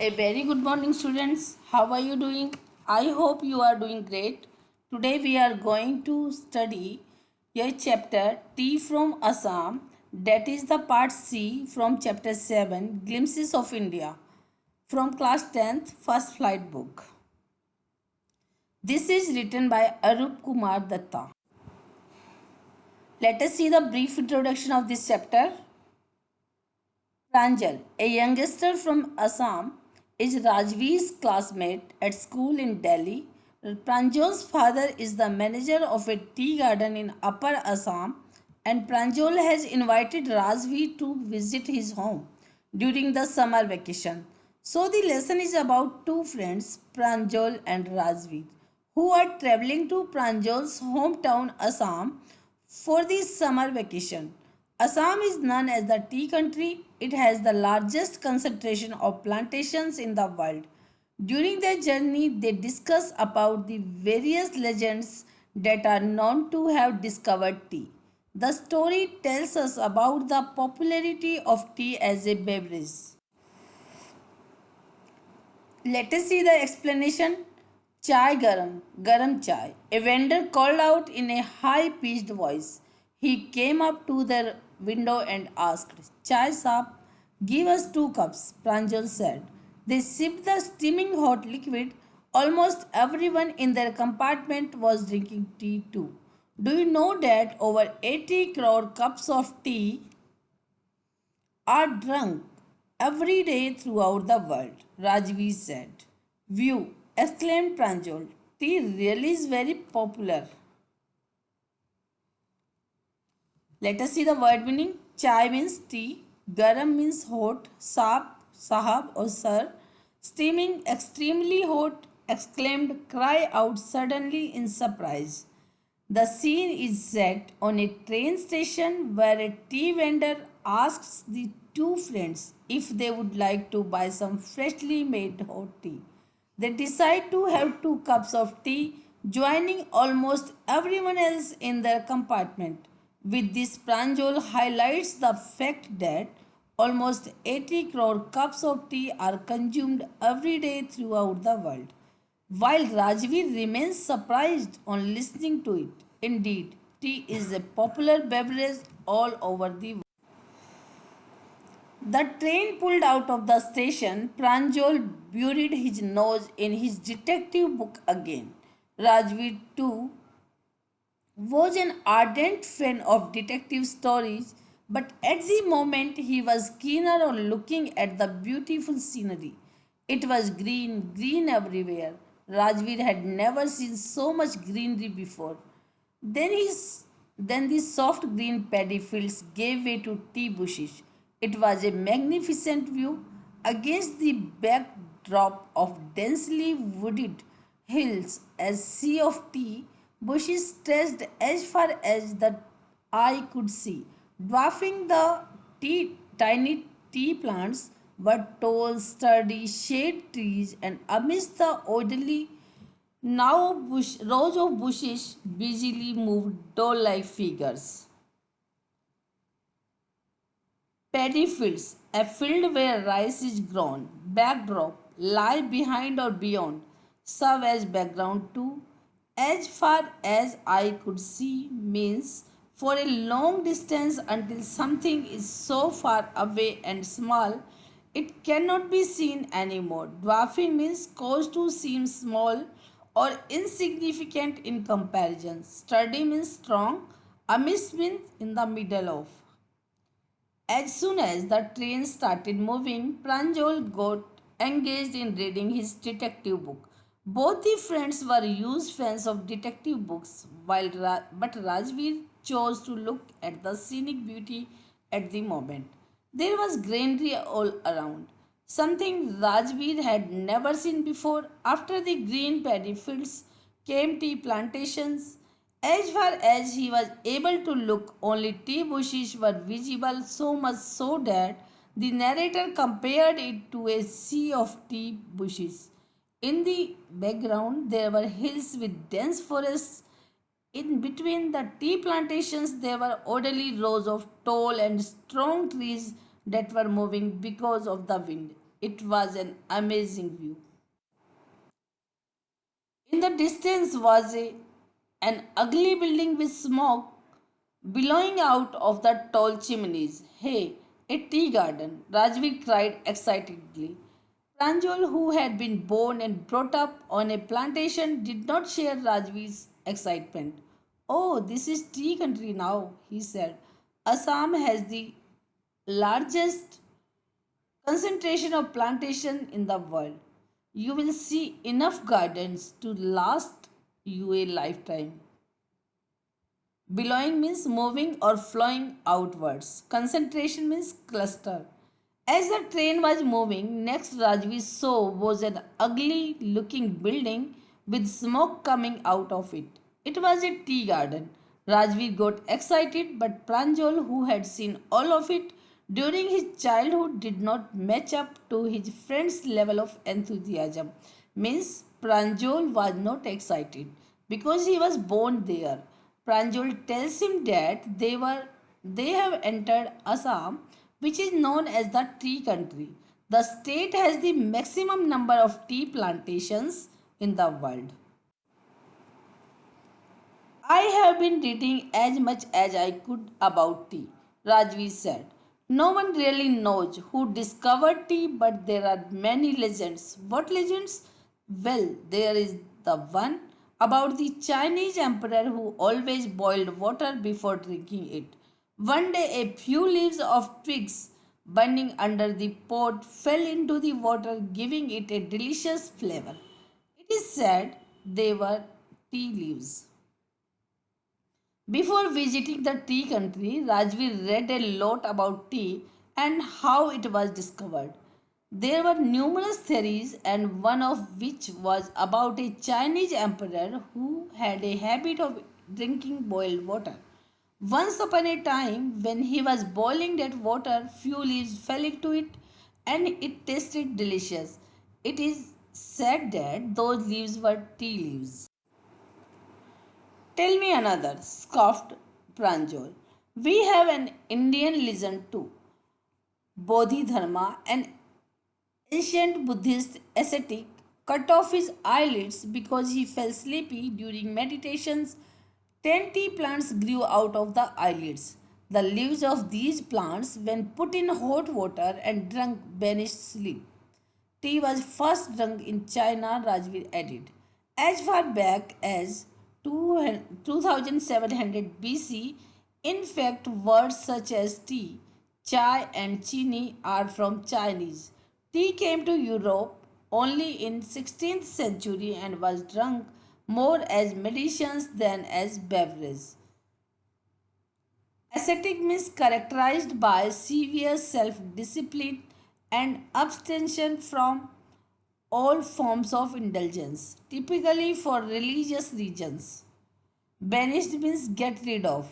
A very good morning, students. How are you doing? I hope you are doing great. Today we are going to study a chapter Tea from Assam, that is the part C from chapter 7 Glimpses of India from class 10th first flight book. This is written by Arup Kumar Datta. Let us see the brief introduction of this chapter. Pranjal, a youngster from Assam, is Rajveer's classmate at school in Delhi. Pranjal's father is the manager of a tea garden in Upper Assam, and Pranjal has invited Rajveer to visit his home during the summer vacation. So the lesson is about two friends, Pranjal and Rajveer, who are traveling to Pranjal's hometown Assam for the summer vacation. Assam is known as the tea country. It has the largest concentration of plantations in the world. During their journey, they discuss about the various legends that are known to have discovered tea. The story tells us about the popularity of tea as a beverage. Let us see the explanation. Chai garam, garam chai. A vendor called out in a high pitched voice. He came up to the window and asked, Chai sap, give us 2 cups, Pranjal said. They sipped the steaming hot liquid. Almost everyone in their compartment was drinking tea too. Do you know that over 80 crore cups of tea are drunk every day throughout the world, Rajvi said. View, exclaimed Pranjal. Tea really is very popular. Let us see the word meaning. Chai means tea, garam means hot, sahab or sir, steaming extremely hot, exclaimed, cry out suddenly in surprise. The scene is set on a train station where a tea vendor asks the two friends if they would like to buy some freshly made hot tea. They decide to have 2 cups of tea, joining almost everyone else in their compartment. With this, Pranjal highlights the fact that almost 80 crore cups of tea are consumed every day throughout the world. While Rajveer remains surprised on listening to it, indeed, tea is a popular beverage all over the world. The train pulled out of the station. Pranjal buried his nose in his detective book again. Rajveer, too, was an ardent fan of detective stories, but at the moment he was keener on looking at the beautiful scenery. It was green, green everywhere. Rajveer had never seen so much greenery before. Then, his, then the soft green paddy fields gave way to tea bushes. It was a magnificent view against the backdrop of densely wooded hills as sea of tea bushes stretched as far as the eye could see. Dwarfing the tiny tea plants were tall, sturdy shade trees, and amidst the orderly rows of bushes busily moved doll-like figures. Paddy fields, a field where rice is grown, backdrop, lie behind or beyond, serve as background too. As far as I could see means for a long distance until something is so far away and small it cannot be seen anymore. Dwarfing means caused to seem small or insignificant in comparison. Sturdy means strong. Amidst means in the middle of. As soon as the train started moving, Pranjal got engaged in reading his detective book. Both the friends were huge fans of detective books, but Rajveer chose to look at the scenic beauty at the moment. There was greenery all around, something Rajveer had never seen before. After the green paddy fields came tea plantations. As far as he was able to look, only tea bushes were visible, so much so that the narrator compared it to a sea of tea bushes. In the background, there were hills with dense forests. In between the tea plantations, there were orderly rows of tall and strong trees that were moving because of the wind. It was an amazing view. In the distance was an ugly building with smoke billowing out of the tall chimneys. Hey, a tea garden, Rajveer cried excitedly. Pranjal, who had been born and brought up on a plantation, did not share Rajveer's excitement. Oh, this is tea country now, he said. Assam has the largest concentration of plantation in the world. You will see enough gardens to last you a lifetime. Billowing means moving or flowing outwards. Concentration means cluster. As the train was moving, next Rajvi saw was an ugly looking building with smoke coming out of it. It was a tea garden. Rajvi got excited, but Pranjal, who had seen all of it during his childhood, did not match up to his friend's level of enthusiasm. Means Pranjal was not excited because he was born there. Pranjal tells him that they have entered Assam, which is known as the tea country. The state has the maximum number of tea plantations in the world. I have been reading as much as I could about tea, Rajvi said. No one really knows who discovered tea, but there are many legends. What legends? Well, there is the one about the Chinese emperor who always boiled water before drinking it. One day, a few leaves of twigs burning under the pot fell into the water, giving it a delicious flavor. It is said they were tea leaves. Before visiting the tea country, Rajveer read a lot about tea and how it was discovered. There were numerous theories, and one of which was about a Chinese emperor who had a habit of drinking boiled water. Once upon a time, when he was boiling that water, few leaves fell into it and it tasted delicious. It is said that those leaves were tea leaves. Tell me another, scoffed Pranjal. We have an Indian legend too. Bodhidharma, an ancient Buddhist ascetic, cut off his eyelids because he fell sleepy during meditations. 10 tea plants grew out of the eyelids. The leaves of these plants, when put in hot water and drunk, banished sleep. Tea was first drunk in China, Rajveer added. As far back as 2700 BC, in fact, words such as tea, chai, and chini are from Chinese. Tea came to Europe only in 16th century and was drunk more as medicines than as beverage. Ascetic means characterized by severe self discipline and abstention from all forms of indulgence, typically for religious reasons. Banished means get rid of.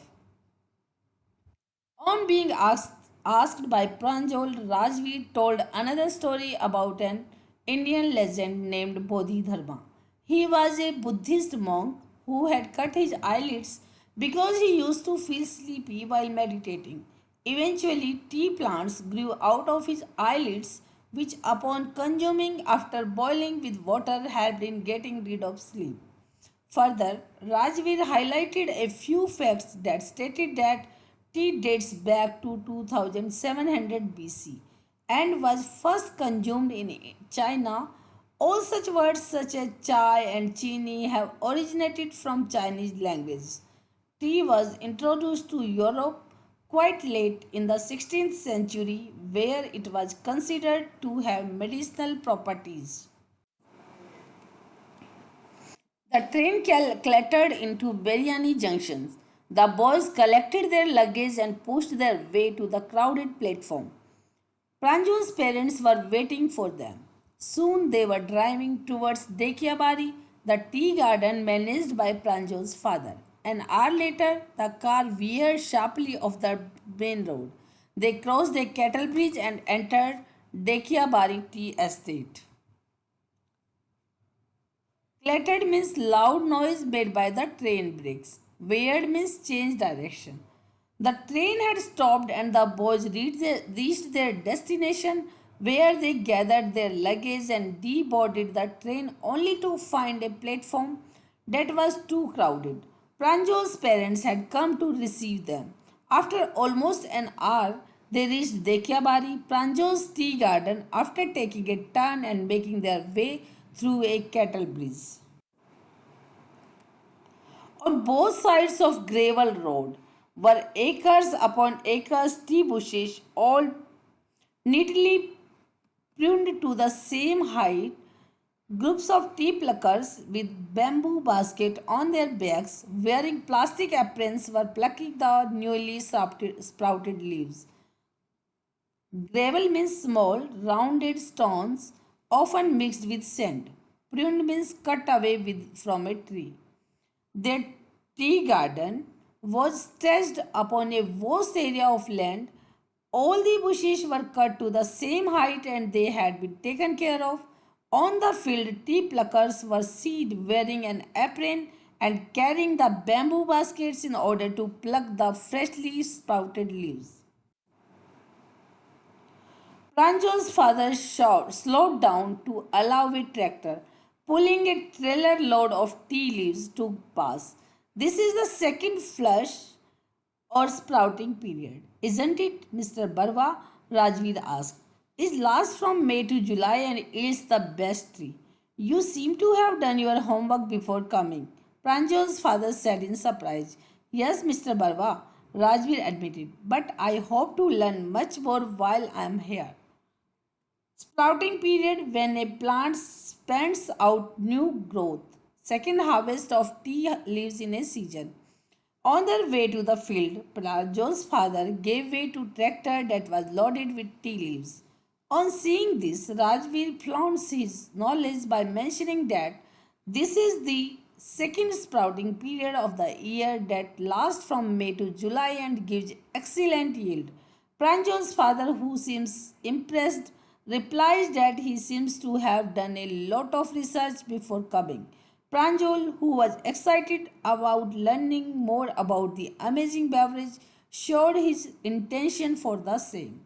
On being asked by Pranjal, Rajveer told another story about an Indian legend named Bodhidharma. He was a Buddhist monk who had cut his eyelids because he used to feel sleepy while meditating. Eventually, tea plants grew out of his eyelids, which, upon consuming after boiling with water, helped in getting rid of sleep. Further, Rajveer highlighted a few facts that stated that tea dates back to 2700 BC and was first consumed in China. All such words such as chai and chini have originated from Chinese language. Tea was introduced to Europe quite late in the 16th century, where it was considered to have medicinal properties. The train clattered into Biryani junctions. The boys collected their luggage and pushed their way to the crowded platform. Pranju's parents were waiting for them. Soon they were driving towards Dekiabari, the tea garden managed by Pranju's father. An hour later, the car veered sharply off the main road. They crossed a cattle bridge and entered Dekiabari tea estate. Clattered means loud noise made by the train brakes. Veered means change direction. The train had stopped and the boys reached their destination where they gathered their luggage and deboarded the train only to find a platform that was too crowded. Pranjol's parents had come to receive them. After almost an hour, they reached Dekhiabari, Pranjol's tea garden, after taking a turn and making their way through a cattle bridge. On both sides of gravel road were acres upon acres tea bushes, all neatly pruned to the same height. Groups of tea pluckers with bamboo basket on their backs, wearing plastic aprons, were plucking the newly sprouted leaves. Gravel means small, rounded stones, often mixed with sand. Pruned means cut away from a tree. Their tea garden was stretched upon a vast area of land. All the bushes were cut to the same height and they had been taken care of. On the field, tea pluckers were seen wearing an apron and carrying the bamboo baskets in order to pluck the freshly sprouted leaves. Pranjol's father slowed down to allow a tractor pulling a trailer load of tea leaves to pass. This is the second flush or sprouting period, isn't it, Mr. Barwa? Rajveer asked. It lasts from May to July and is the best tree. You seem to have done your homework before coming, Pranjol's father said in surprise. Yes, Mr. Barwa, Rajveer admitted, but I hope to learn much more while I am here. Sprouting period when a plant spends out new growth. Second harvest of tea leaves in a season. On their way to the field, Prajo's father gave way to tractor that was loaded with tea leaves. On seeing this, Rajveer flaunts his knowledge by mentioning that this is the second sprouting period of the year that lasts from May to July and gives excellent yield. Pranjol's father, who seems impressed, replies that he seems to have done a lot of research before coming. Pranjol, who was excited about learning more about the amazing beverage, showed his intention for the same.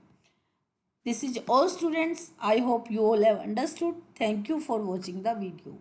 This is all students. I hope you all have understood. Thank you for watching the video.